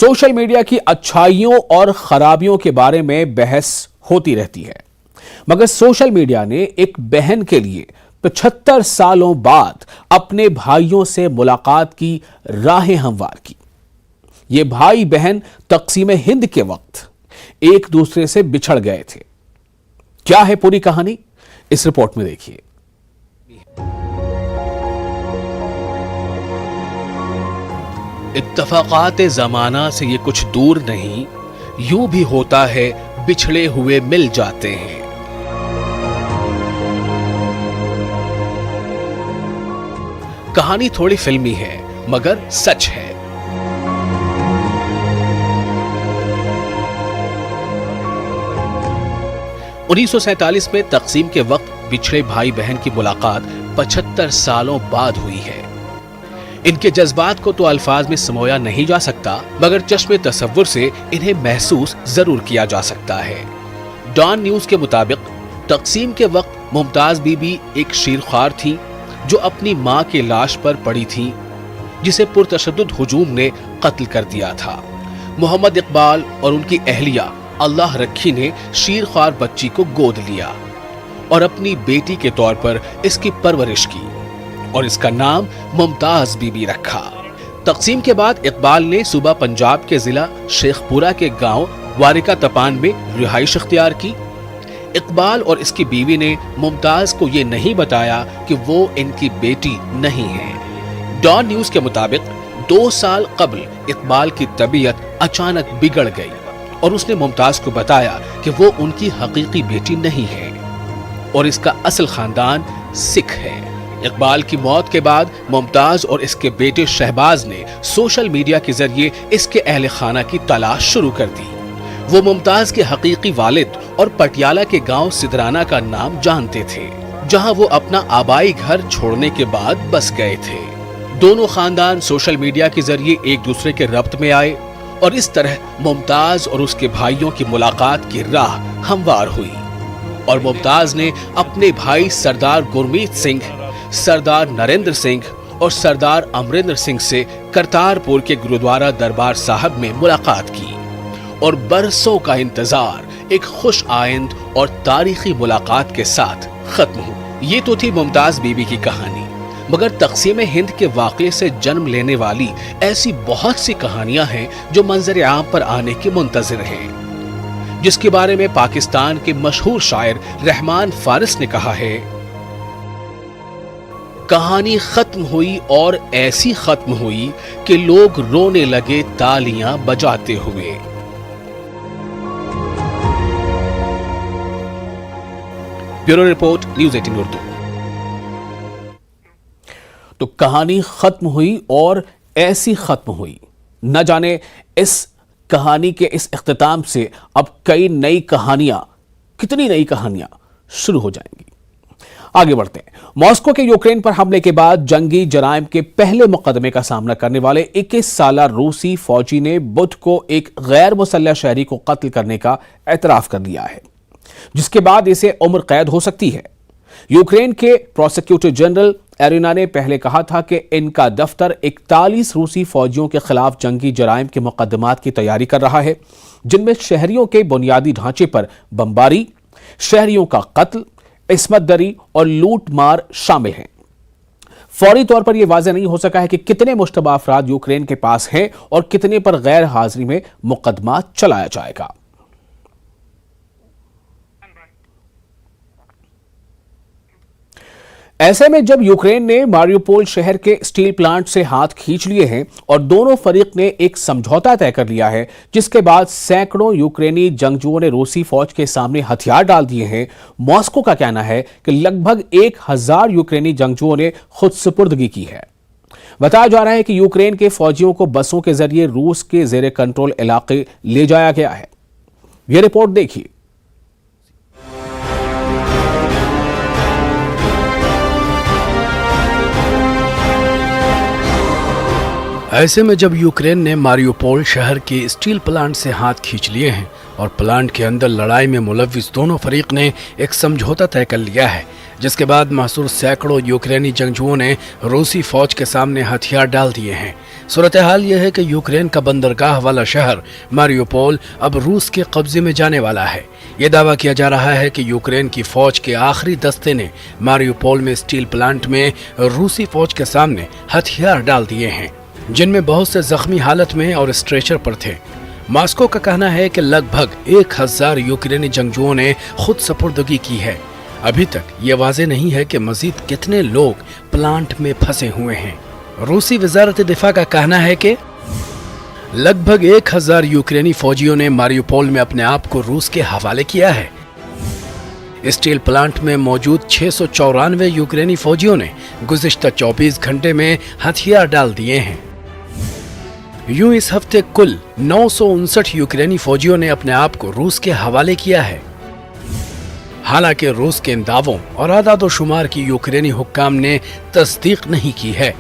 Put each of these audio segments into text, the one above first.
Social media की अच्छाइयों और खराबियों के बारे में बहस होती रहती है, मगर सोशल मीडिया ने एक बहन के लिए 75 सालों बाद अपने भाइयों से मुलाकात की राहें हमवार की। ये भाई बहन तक़सीम हिंद के वक्त एक दूसरे से बिछड़ गए थे। क्या है पूरी कहानी, इस रिपोर्ट में देखिए। इत्तफ़ाक़ात ज़माना से ये कुछ दूर नहीं, यूं भी होता है बिछड़े हुए मिल जाते हैं। कहानी थोड़ी फिल्मी है मगर सच है। उन्नीस सौ 47 में तक़सीम के वक्त बिछड़े भाई बहन की मुलाकात 75 सालों बाद हुई है। इनके जज्बात को तो अल्फाज में समोया नहीं जा सकता, मगर चश्मे तसव्वुर से इन्हें महसूस जरूर किया जा सकता है। डॉन न्यूज के मुताबिक तक़सीम के वक्त मुमताज बीबी एक शीरख्वार थी जो अपनी मां की लाश पर पड़ी थी, जिसे पुरतशद्दुद हुजूम ने कत्ल कर दिया था। मोहम्मद इकबाल और उनकी अहलिया अल्लाह रखी ने शीरख्वार बच्ची को गोद लिया और अपनी बेटी के तौर पर इसकी परवरिश की और इसका नाम मुमताज बीबी रखा। तक़सीम के बाद इकबाल ने सूबा पंजाब के जिला शेखपुरा के गांव वारिका तपान में रिहाइश इख्तियार की। इकबाल और इसकी बीवी ने मुमताज को ये नहीं बताया कि वो इनकी बेटी नहीं है। डॉन न्यूज के मुताबिक 2 साल कबल इकबाल की तबीयत अचानक बिगड़ गई और उसने मुमताज को बताया कि वो उनकी हकीकी बेटी नहीं है और इसका असल खानदान सिख है। इकबाल की मौत के बाद मुमताज और इसके बेटे शहबाज ने सोशल मीडिया के जरिए इसके अहले खाना की तलाश शुरू कर दी। वो मुमताज के हकीकी वालिद और पटियाला के गांव सिदराना का नाम जानते थे, जहां वो अपना आबाई घर छोड़ने के बाद बस गए थे। दोनों खानदान सोशल मीडिया के जरिए एक दूसरे के रब्त में आए और इस तरह मुमताज और उसके भाइयों की मुलाकात की राह हमवार हुई और मुमताज ने अपने भाई सरदार गुरमीत सिंह, सरदार नरेंद्र सिंह और सरदार अमरिंदर सिंह से करतारपुर के गुरुद्वारा दरबार साहब में मुलाकात की और बरसों का इंतजार एक खुश आइंद और तारीखी मुलाकात के साथ खत्म हुआ। ये तो थी मुमताज बीबी की कहानी, मगर तक़सीम हिंद के वाक़े से जन्म लेने वाली ऐसी बहुत सी कहानियां हैं जो मंजर आम पर आने की मुंतज़िर हैं, जिसके बारे में पाकिस्तान के मशहूर शायर रहमान फारिस ने कहा है, कहानी खत्म हुई और ऐसी खत्म हुई कि लोग रोने लगे तालियां बजाते हुए। Bureau report, news 18 Urdu. तो कहानी खत्म हुई और ऐसी खत्म हुई, न जाने इस कहानी के इस इख्तिताम से अब कितनी नई कहानियां शुरू हो जाएंगी। आगे बढ़ते हैं। मॉस्को के यूक्रेन पर हमले के बाद जंगी जराइम के पहले मुकदमे का सामना करने वाले 21 साला रूसी फौजी ने बुध को एक गैर मुसल्लह शहरी को कत्ल करने का एतराफ कर लिया है, जिसके बाद इसे उम्र कैद हो सकती है। यूक्रेन के प्रोसिक्यूटर जनरल एरिना ने पहले कहा था कि इनका दफ्तर 41 रूसी फौजियों के खिलाफ जंगी जराइम के मुकदमात की तैयारी कर रहा है, जिनमें शहरियों के बुनियादी ढांचे पर बमबारी, शहरियों का कत्ल, इस्मत दरी और लूट मार शामिल हैं। फौरी तौर पर यह वाज़ेह नहीं हो सका है कि कितने मुश्तबा अफराद यूक्रेन के पास हैं और कितने पर गैर हाजिरी में मुकदमा चलाया जाएगा। ऐसे में जब यूक्रेन ने मारियोपोल शहर के स्टील प्लांट से हाथ खींच लिए हैं और दोनों फरीक ने एक समझौता तय कर लिया है, जिसके बाद सैकड़ों यूक्रेनी जंगजुओं ने रूसी फौज के सामने हथियार डाल दिए हैं, मॉस्को का कहना है कि लगभग 1000 यूक्रेनी जंगजुओं ने खुद सुपुर्दगी की है। बताया जा रहा है कि यूक्रेन के फौजियों को बसों के जरिए रूस के जेर कंट्रोल इलाके ले जाया गया है। यह रिपोर्ट देखिए। ऐसे में जब यूक्रेन ने मारियोपोल शहर के स्टील प्लांट से हाथ खींच लिए हैं और प्लांट के अंदर लड़ाई में मुलव्विस दोनों फरीक ने एक समझौता तय कर लिया है, जिसके बाद महसूर सैकड़ों यूक्रेनी जंगजुओं ने रूसी फौज के सामने हथियार डाल दिए हैं। सूरत-ए-हाल यह है कि यूक्रेन का बंदरगाह वाला शहर मारियोपोल अब रूस के कब्जे में जाने वाला है। ये दावा किया जा रहा है कि यूक्रेन की फौज के आखिरी दस्ते ने मारियोपोल में स्टील प्लांट में रूसी फौज के सामने हथियार डाल दिए हैं, जिनमें बहुत से जख्मी हालत में और स्ट्रेचर पर थे। मॉस्को का कहना है कि लगभग 1000 यूक्रेनी जंगजुओं ने खुद सपुर्दगी की है। अभी तक ये वाज़ेह नहीं है कि मजीद कितने लोग प्लांट में फंसे हुए हैं। रूसी वजारत दिफा का कहना है कि लगभग 1000 यूक्रेनी फौजियों ने मारियोपोल में अपने आप को रूस के हवाले किया है। स्टील प्लांट में मौजूद 694 यूक्रेनी फौजियों ने गुज़िश्ता 24 घंटे में हथियार डाल दिए हैं। यूं इस हफ्ते कुल 959 यूक्रेनी फौजियों ने अपने आप को रूस के हवाले किया है। हालांकि रूस के इन दावों और आदाद-ओ-शुमार की यूक्रेनी हुक्काम ने तस्दीक नहीं की है।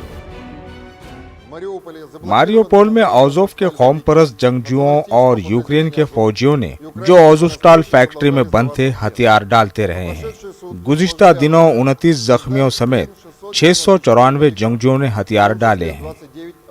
मारियोपोल में आज़ोव के कौम परस्त जंगजुओं और यूक्रेन के फौजियों ने जो आज़ोस्टाल फैक्ट्री में बंद थे हथियार डालते रहे हैं। गुज़िश्ता दिनों 29 जख्मियों समेत 694 जंगजुओं ने हथियार डाले हैं।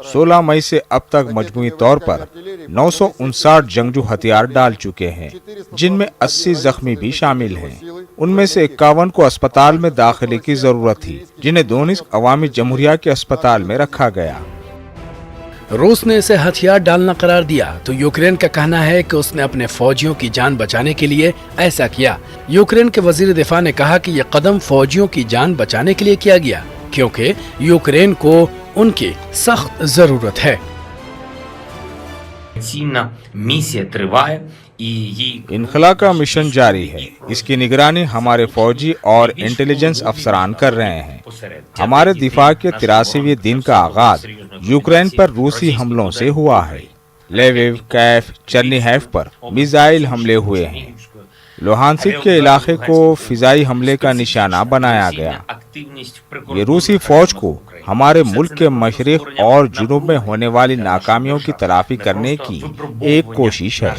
16 मई से अब तक मजमूई तौर पर 959 जंगजू हथियार डाल चुके हैं, जिनमें 80 जख्मी भी शामिल हैं। उनमें से 51 को अस्पताल में दाखिले की जरूरत थी, जिन्हें दोनेत्स्क अवामी जमहूरिया के अस्पताल में रखा गया। रूस ने इसे हथियार डालना करार दिया तो यूक्रेन का कहना है कि उसने अपने फौजियों की जान बचाने के लिए ऐसा किया। यूक्रेन के वजीर दिफा ने कहा कि यह कदम फौजियों की जान बचाने के लिए किया गया, क्योंकि यूक्रेन को उनकी सख्त जरूरत है। इनखला का मिशन जारी है। इसकी निगरानी हमारे फौजी और इंटेलिजेंस अफसरान कर रहे हैं। हमारे दिफा के 83वें दिन का आगाज यूक्रेन पर रूसी हमलों से हुआ है। लेविव, कैफ, चर्निहेव पर मिसाइल हमले हुए हैं। लोहानसिक के इलाके को फिजाई हमले का निशाना बनाया गया। ये रूसी फौज को हमारे मुल्क के मशरिक और जुनूब में होने वाली नाकामियों की तलाफी करने की एक कोशिश है।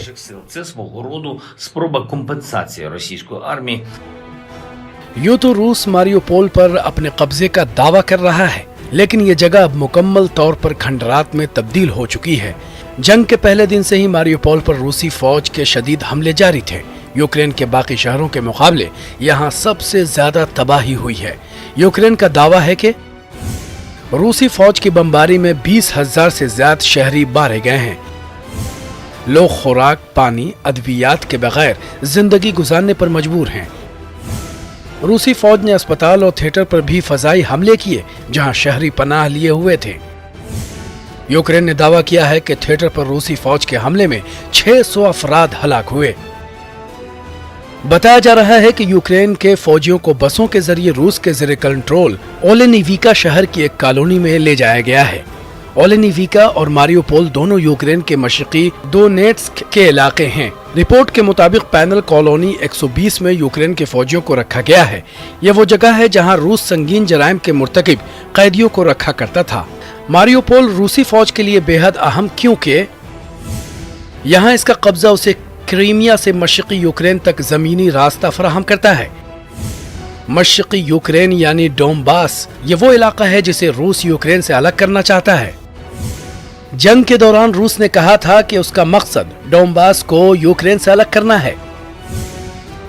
यूं तो रूस मारियोपोल पर अपने कब्जे का दावा कर रहा है, लेकिन ये जगह अब मुकम्मल तौर पर खंडरात में तब्दील हो चुकी है। जंग के पहले दिन से ही मारियोपोल पर रूसी फौज के शदीद हमले जारी थे। यूक्रेन के बाकी शहरों के मुकाबले यहाँ सबसे ज्यादा तबाही हुई है। यूक्रेन का दावा है कि रूसी फौज की बमबारी में 20,000 से ज्यादा शहरी मारे गए हैं। लोग खुराक, पानी, अद्वियात के बगैर जिंदगी गुजारने पर मजबूर हैं। रूसी फौज ने अस्पताल और थिएटर पर भी फजाई हमले किए, जहां शहरी पनाह लिए हुए थे। यूक्रेन ने दावा किया है कि थिएटर पर रूसी फौज के हमले में 600 अफराद हलाक हुए। बताया जा रहा है कि यूक्रेन के फौजियों को बसों के जरिए रूस के ज़ेरे कंट्रोल ओलेनिविका शहर की एक कॉलोनी में ले जाया गया है। ओलेनिविका और मारियोपोल दोनों यूक्रेन के मशरकी दोनेत्स्क के इलाके हैं। रिपोर्ट के मुताबिक पैनल कॉलोनी 120 में यूक्रेन के फौजियों को रखा गया है। यह वो जगह है जहां रूस संगीन जराइम के मुर्तकिब कैदियों को रखा करता था। मारियोपोल रूसी फौज के लिए बेहद अहम, क्योंकि यहाँ इसका कब्जा उसे क्रीमिया से मशरकी यूक्रेन तक जमीनी रास्ता फराहम करता है। मशरकी यूक्रेन यानी डोनबास ये वो इलाका है जिसे रूस यूक्रेन से अलग करना चाहता है। जंग के दौरान रूस ने कहा था कि उसका मकसद डोनबास को यूक्रेन से अलग करना है।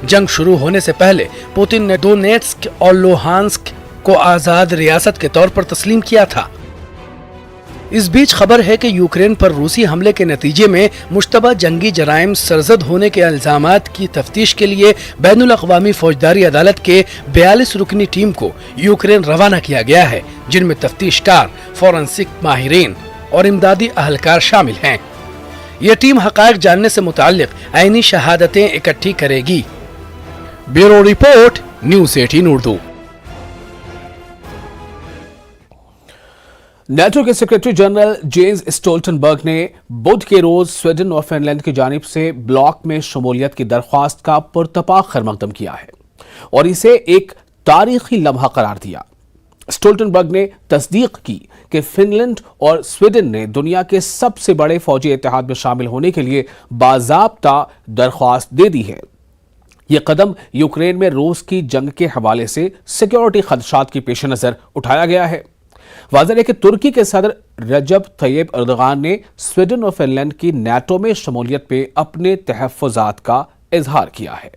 जंग शुरू होने से पहले पुतिन ने दोनेत्स्क और लुहांस्क को आजाद रियासत के तौर पर तस्लीम किया था। इस बीच खबर है कि यूक्रेन पर रूसी हमले के नतीजे में मुश्तबा जंगी जराइम सरजद होने के इल्जामात की तफ्तीश के लिए बैनुल अक़वामी फौजदारी अदालत के 42 रुकनी टीम को यूक्रेन रवाना किया गया है, जिनमें तफ्तीशकार, फोरेंसिक माहिरीन और इमदादी अहलकार शामिल हैं। यह टीम हक़ाइक़ जानने से मुताल्लिक़ आईनी शहादतें इकट्ठी करेगी। Bureau report, news 18 Urdu. NATO के सेक्रेटरी जनरल जेन्स स्टोल्टनबर्ग ने बुध के रोज स्वीडन और फिनलैंड की जानिब से ब्लॉक में शमूलियत की दरख्वास्त का पुरतपाक खैरमकदम किया है और इसे एक तारीखी लम्हा करार दिया। स्टोल्टनबर्ग ने तस्दीक की कि फिनलैंड और स्वीडन ने दुनिया के सबसे बड़े फौजी इत्तेहाद में शामिल होने के लिए बाज़ाब्ता दरख्वास्त दे दी है। यह कदम यूक्रेन में रूस की जंग के हवाले से सिक्योरिटी खदशात की पेश नजर उठाया गया है। वाज़ेह है कि तुर्की के सदर रजब तैयब एर्दोगान ने स्वीडन और फिनलैंड की नेटो में शमूलियत पे अपने तहफ़्फ़ुज़ात का इजहार किया है।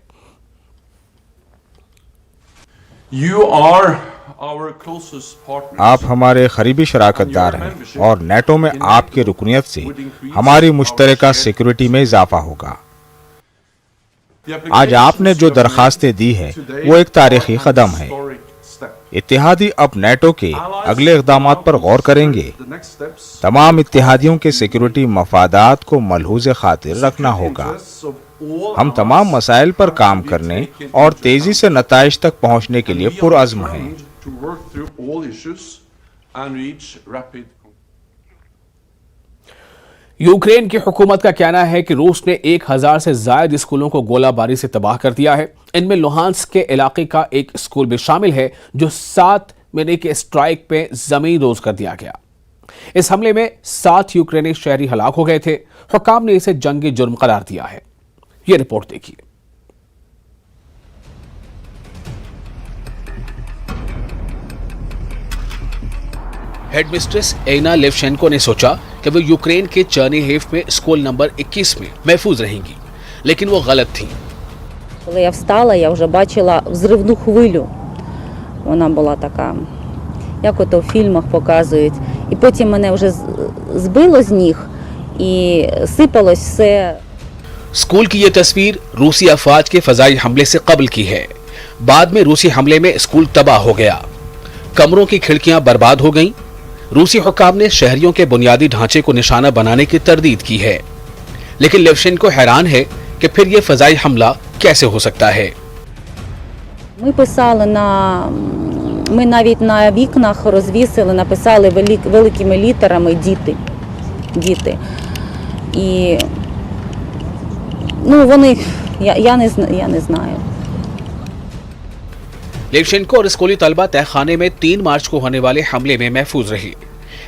आप हमारे करीबी शराकतदार हैं और नेटो में आपकी रुकनियत से हमारी मुश्तरका सिक्योरिटी में इजाफा होगा। आज आपने जो दरखास्तें दी है वो एक तारीखी कदम है। इत्तेहादी अब नेटो के अगले इक़दाम पर गौर करेंगे। तमाम इत्तेहादियों के सिक्योरिटी मफादात को मलहूज़ खातिर रखना होगा। हम तमाम मसाइल पर काम करने और तेजी से नताइज तक पहुंचने के लिए पुरअज़्म हैं। यूक्रेन की हुकूमत का कहना है कि रूस ने 1000 से जायद स्कूलों को गोलाबारी से तबाह कर दिया है। इनमें लुहांस्क के इलाके का एक स्कूल भी शामिल है जो 7 महीने के स्ट्राइक पे जमीन दोज कर दिया गया। इस हमले में 7 यूक्रेनी शहरी हलाक हो गए थे। हुक्काम ने इसे जंगी जुर्म करार दिया है। ये रिपोर्ट देखिए। हेडमिस्ट्रेस एना लेवशेंको ने सोचा कि वो यूक्रेन के चर्नीहेव में स्कूल नंबर 21 में महफूज रहेंगी, लेकिन वो गलत थी। Коли я встала, я вже бачила взривну хвилю. Вона була така, як ото в фільмах показують. І потім мене вже збило з ніг і сипалось все. स्कूल की ये तस्वीर रूसी अफवाज के फजाई हमले से कबल की है। बाद में रूसी हमले में स्कूल तबाह हो गया, कमरों की खिड़कियां बर्बाद हो गईं। रूसी हुक्काम ने शहरियों के बुनियादी ढांचे को निशाना बनाने की तरदीद की है, लेकिन लेवशेंको हैरान है कि फिर ये फजाई हमला कैसे हो सकता है। Ми навіть на вікнах розвісили, написали великими літерами діти. І вони, я не знаю. लेवशेंको और स्कूली तलबा तहखाने में 3 मार्च को होने वाले हमले में महफूज रही।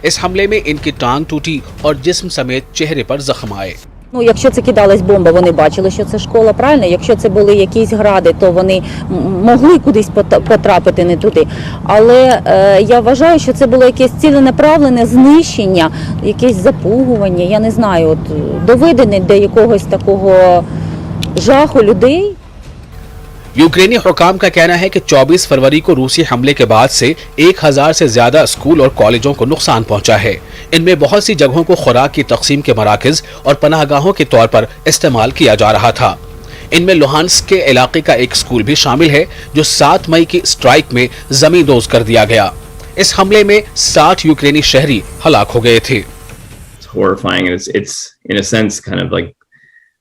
इस हमले में इनकी टांग टूटी और जिस्म समेत चेहरे पर जख्म आए। Якщо це кидалась бомба, вони бачили, що це школа, правильно? Якщо це були якісь гради, то вони могли кудись потрапити не туди. Але я вважаю, що це було якесь ціленаправлене знищення, якесь запугування, я не знаю, доведення до якогось такого жаху людей. यूक्रेनी हुकाम का कहना है कि 24 फरवरी को रूसी हमले के बाद से 1000 से ज्यादा स्कूल और कॉलेजों को नुकसान पहुंचा है। इनमें बहुत सी जगहों को खुराक की तकसीम के मराकज और पनाहगाहों के तौर पर इस्तेमाल किया जा रहा था। इनमें लुहांस्क के इलाके का एक स्कूल भी शामिल है जो 7 मई की स्ट्राइक में जमींदोज कर दिया गया। इस हमले में 60 यूक्रेनी शहरी हलाक हो गए थे। It's in a sense kind of like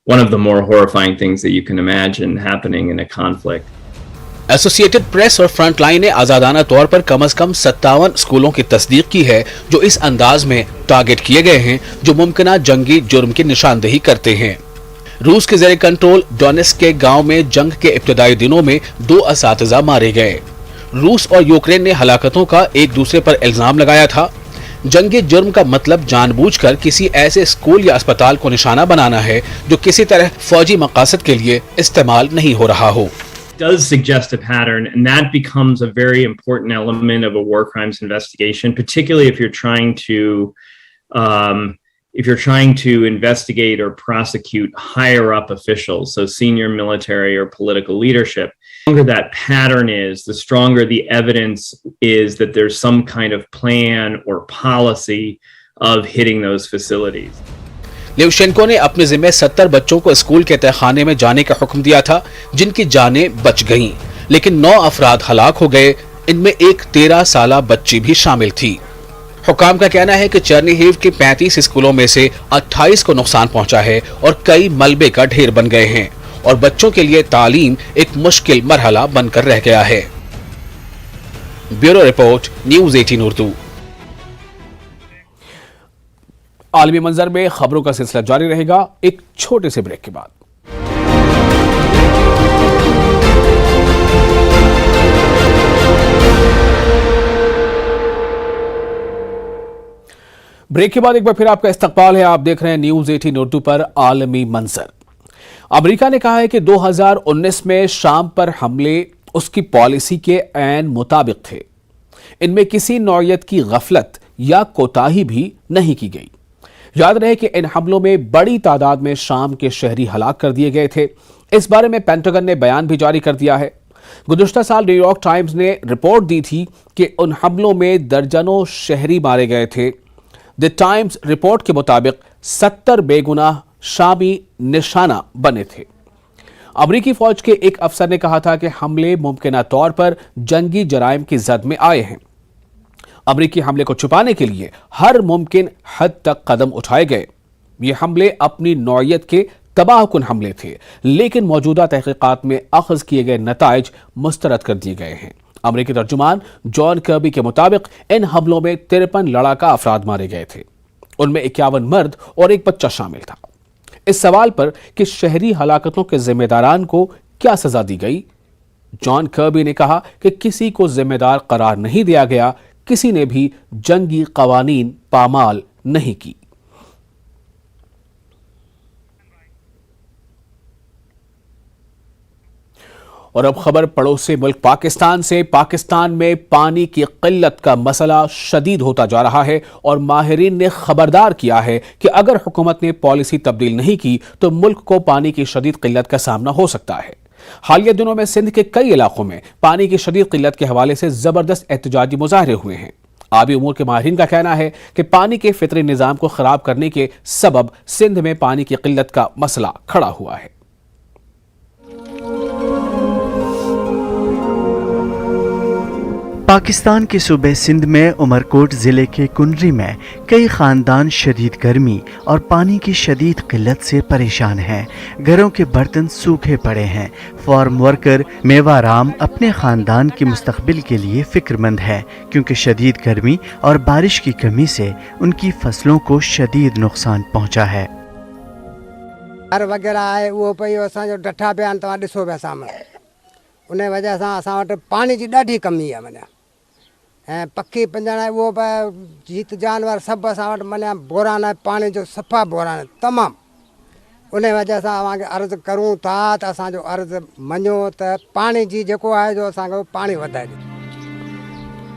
one of the more horrifying things that you can imagine happening in a conflict. Associated press और फ्रंटलाइन ने आजादाना तौर पर कम से कम 57 स्कूलों की तस्दीक की है जो इस अंदाज में टारगेट किए गए हैं जो मुमकिना जंगी जुर्म की निशानदेही करते हैं। रूस के ज़ेरे कंट्रोल डोनेट्स्क के गांव में जंग के इब्तदाई दिनों में 2 असातिज़ा मारे गए। रूस और यूक्रेन ने हलाकतों का एक दूसरे पर इल्जाम लगाया था। जंगी जुर्म का मतलब जानबूझकर किसी ऐसे स्कूल या अस्पताल को निशाना बनाना है जो किसी तरह फौजी मकासद के लिए इस्तेमाल नहीं हो रहा हो। Does suggest a pattern, and that becomes a very important element of a war crimes investigation, particularly if you're trying to investigate or prosecute higher up officials, so senior military or political leadership. The stronger that pattern is, the stronger the evidence is that there's some kind of plan or policy of hitting those facilities. लेवशेंको ने अपने जिम्मे 70 बच्चों को school के तहखाने में जाने का हुक्म दिया था, जिनकी जानें बच गईं, लेकिन 9 अफराद हलाक हो गए। इनमें एक 13 साला बच्ची भी शामिल थी। हुकाम का कहना है कि चर्नीहिव के 35 स्कूलों में से 28 को नुकसान पहुंचा है और कई मलबे का ढेर बन गए हैं और बच्चों के लिए तालीम एक मुश्किल मरहला बनकर रह गया है। Bureau report, news 18 Urdu. आलमी मंजर में खबरों का सिलसिला जारी रहेगा एक छोटे से ब्रेक के बाद। ब्रेक के बाद एक बार फिर आपका इस्तकबाल है। आप देख रहे हैं न्यूज़ 18 उर्दू पर आलमी मंजर। अमेरिका ने कहा है कि 2019 में शाम पर हमले उसकी पॉलिसी के ऐन मुताबिक थे। इनमें किसी नौयत की गफलत या कोताही भी नहीं की गई। याद रहे कि इन हमलों में बड़ी तादाद में शाम के शहरी हलाक कर दिए गए थे। इस बारे में पेंटागन ने बयान भी जारी कर दिया है। गुज़श्ता साल न्यूयॉर्क टाइम्स ने रिपोर्ट दी थी कि उन हमलों में दर्जनों शहरी मारे गए थे। द टाइम्स रिपोर्ट के मुताबिक 70 बेगुनाह शामी निशाना बने थे। अमरीकी फौज के एक अफसर ने कहा था कि हमले मुमकिना तौर पर जंगी जराइम की जद में आए हैं। अमरीकी हमले को छुपाने के लिए हर मुमकिन हद तक कदम उठाए गए। ये हमले अपनी नौयत के तबाहकुन हमले थे, लेकिन मौजूदा तहकीकात में अखज़ किए गए नताइज मुस्तरद कर दिए गए हैं। अमरीकी तर्जुमान जॉन कर्बी के मुताबिक इन हमलों में 53 लड़ाका अफराद मारे गए थे। उनमें 51 मर्द और एक बच्चा शामिल था। इस सवाल पर कि शहरी हलाकतों के जिम्मेदारान को क्या सजा दी गई, जॉन कर्बी ने कहा कि किसी को जिम्मेदार करार नहीं दिया गया, किसी ने भी जंगी कवानीन पामाल नहीं की। और अब खबर पड़ोसी मुल्क पाकिस्तान से। पाकिस्तान में पानी की किल्लत का मसला शदीद होता जा रहा है और माहिरीन ने खबरदार किया है कि अगर हुकूमत ने पॉलिसी तब्दील नहीं की तो मुल्क को पानी की शदीद किल्लत का सामना हो सकता है। हालिया दिनों में सिंध के कई इलाकों में पानी की शदीद किल्लत के हवाले से जबरदस्त एहतजाजी मुजाहरे हुए हैं। आबी उमूर के माहिरीन का कहना है कि पानी के फितरी निज़ाम को खराब करने के सबब सिंध में पानी की किल्लत का मसला खड़ा हुआ है। पाकिस्तान के सूबे सिंध में उमरकोट ज़िले के कुनरी में कई ख़ानदान शदीद गर्मी और पानी की शदीद किल्लत से परेशान हैं। घरों के बर्तन सूखे पड़े हैं। फार्म वर्कर मेवा राम अपने ख़ानदान के मुस्तकबिल के लिए फ़िक्रमंद है, क्योंकि शदीद गर्मी और बारिश की कमी से उनकी फसलों को शदीद नुकसान पहुँचा है। हर वग़ैरह आहे उहो पई असांजो डठा पिया आहिनि, तव्हां ॾिसो पिया साम्हूं। उन वजह सां असां वटि पाणी जी ॾाढी कमी आहे। माना ऐं पखी पिंजण उहो जीत जानवर सभु असां वटि माना बोरान आहे, पाणी जो सफ़ा बोरान तमामु। उन वजह सां असांखे अर्ज़ु करूं था त असांजो अर्ज़ु मञो त पाणी जी जेको आहे जो असांखे पाणी वधाए ॾियो।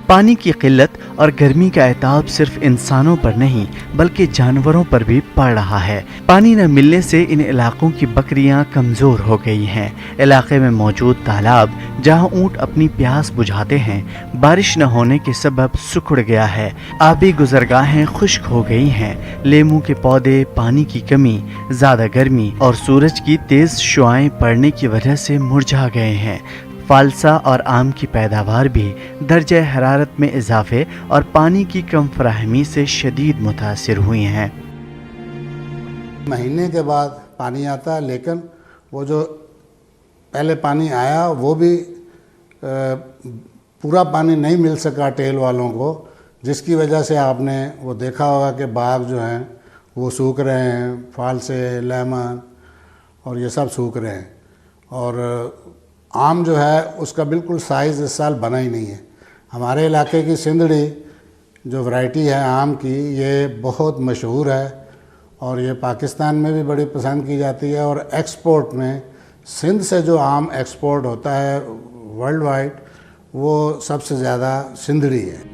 पानी की किल्लत और गर्मी का एताब सिर्फ इंसानों पर नहीं बल्कि जानवरों पर भी पड़ रहा है। पानी न मिलने से इन इलाकों की बकरियां कमज़ोर हो गई हैं। इलाके में मौजूद तालाब जहां ऊँट अपनी प्यास बुझाते हैं, बारिश न होने के सबब सुखड़ गया है। आबी गुज़रगाहें खुश्क हो गई हैं। लेमू के पौधे, पानी की कमी, ज़्यादा गर्मी और सूरज की तेज़ शुआएं पड़ने की वजह से मुरझा गए हैं। फालसा और आम की पैदावार भी दर्जे हरारत में इजाफे और पानी की कम फराहमी से शदीद मुतासिर हुई हैं। महीने के बाद पानी आता है, लेकिन वो जो पहले पानी आया वो भी पूरा पानी नहीं मिल सका टेल वालों को, जिसकी वजह से आपने वो देखा होगा कि बाग जो हैं वो सूख रहे हैं, फालसे, लेमन और ये सब सूख रहे हैं। और आम जो है उसका बिल्कुल साइज़ इस साल बना ही नहीं है। हमारे इलाके की सिंधड़ी जो वैरायटी है आम की, ये बहुत मशहूर है और ये पाकिस्तान में भी बड़ी पसंद की जाती है। और एक्सपोर्ट में सिंध से जो आम एक्सपोर्ट होता है वर्ल्ड वाइड, वो सबसे ज़्यादा सिंधड़ी है।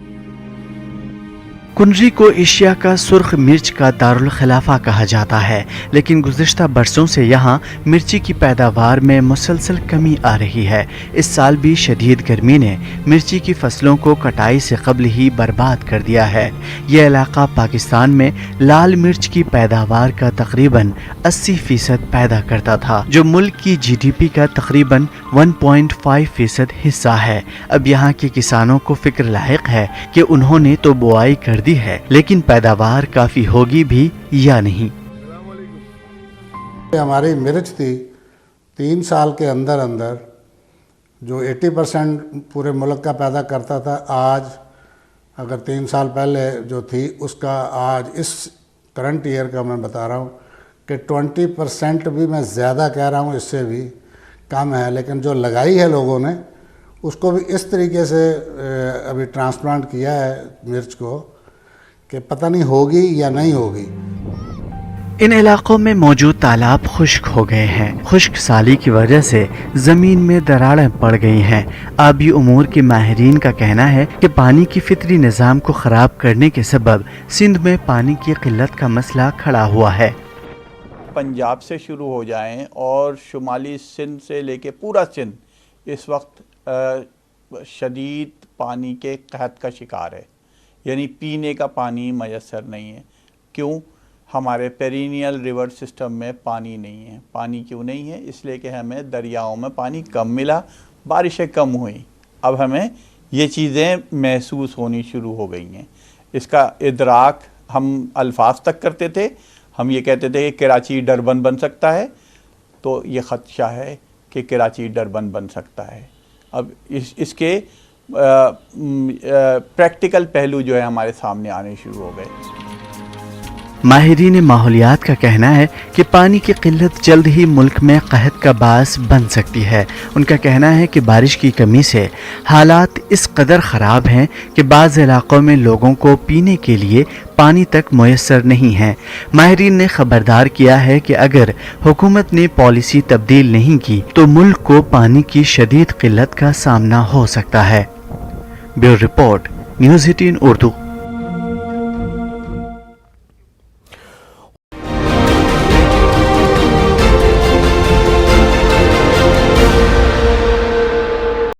कुनरी को एशिया का सुर्ख मिर्च का दारुल खिलाफा कहा जाता है, लेकिन गुज़िश्ता बरसों से यहाँ मिर्ची की पैदावार में मुसलसल कमी आ रही है। इस साल भी शदीद गर्मी ने मिर्ची की फसलों को कटाई से कबल ही बर्बाद कर दिया है। यह इलाका पाकिस्तान में लाल मिर्च की पैदावार का तकरीबन 80% पैदा करता था, जो मुल्क की GDP का तकरीबन 1.5% हिस्सा है। अब यहाँ के किसानों को फिक्र लायक है कि उन्होंने तो बुआई कर दी है, लेकिन पैदावार काफ़ी होगी भी या नहीं। हमारी मिर्च थी 3 साल के अंदर अंदर जो 80% पूरे मुल्क का पैदा करता था, आज अगर 3 साल पहले जो थी उसका आज इस करंट ईयर का मैं बता रहा हूँ कि 20% भी मैं ज़्यादा कह रहा हूँ, इससे भी कम है। लेकिन जो लगाई है लोगों ने उसको भी इस तरीके से अभी ट्रांसप्लांट किया है मिर्च को कि पता नहीं होगी या नहीं होगी। ان علاقوں میں موجود تالاب خشک ہو گئے ہیں۔ خشک سالی کی وجہ سے زمین میں دراڑیں پڑ گئی ہیں۔ آبی امور کے ماہرین کا کہنا ہے کہ پانی کی فطری نظام کو خراب کرنے کے سبب سندھ میں پانی کی قلت کا مسئلہ کھڑا ہوا ہے۔ پنجاب سے شروع ہو جائیں اور شمالی سندھ سے لے کے پورا سندھ اس وقت شدید پانی کے قحط کا شکار ہے، یعنی پینے کا پانی میسر نہیں ہے۔ کیوں؟ ہمارے پیرینیل ریور سسٹم میں پانی نہیں ہے۔ پانی کیوں نہیں ہے؟ اس لیے کہ ہمیں دریاؤں میں پانی کم ملا، بارشیں کم ہوئیں، اب ہمیں یہ چیزیں محسوس ہونی شروع ہو گئی ہیں۔ اس کا ادراک ہم الفاظ تک کرتے تھے، ہم یہ کہتے تھے کہ کراچی ڈربن بن سکتا ہے، تو یہ خدشہ ہے کہ کراچی ڈربن بن سکتا ہے۔ اب اس کے پریکٹیکل پہلو جو ہے ہمارے سامنے آنے شروع ہو گئے۔ ماہرین ماحولیات کا کہنا ہے کہ پانی کی قلت جلد ہی ملک میں قحط کا باعث بن سکتی ہے۔ ان کا کہنا ہے کہ بارش کی کمی سے حالات اس قدر خراب ہیں کہ بعض علاقوں میں لوگوں کو پینے کے لیے پانی تک میسر نہیں ہے۔ ماہرین نے خبردار کیا ہے کہ اگر حکومت نے پالیسی تبدیل نہیں کی تو ملک کو پانی کی شدید قلت کا سامنا ہو سکتا ہے۔ Bureau report, news 18 Urdu.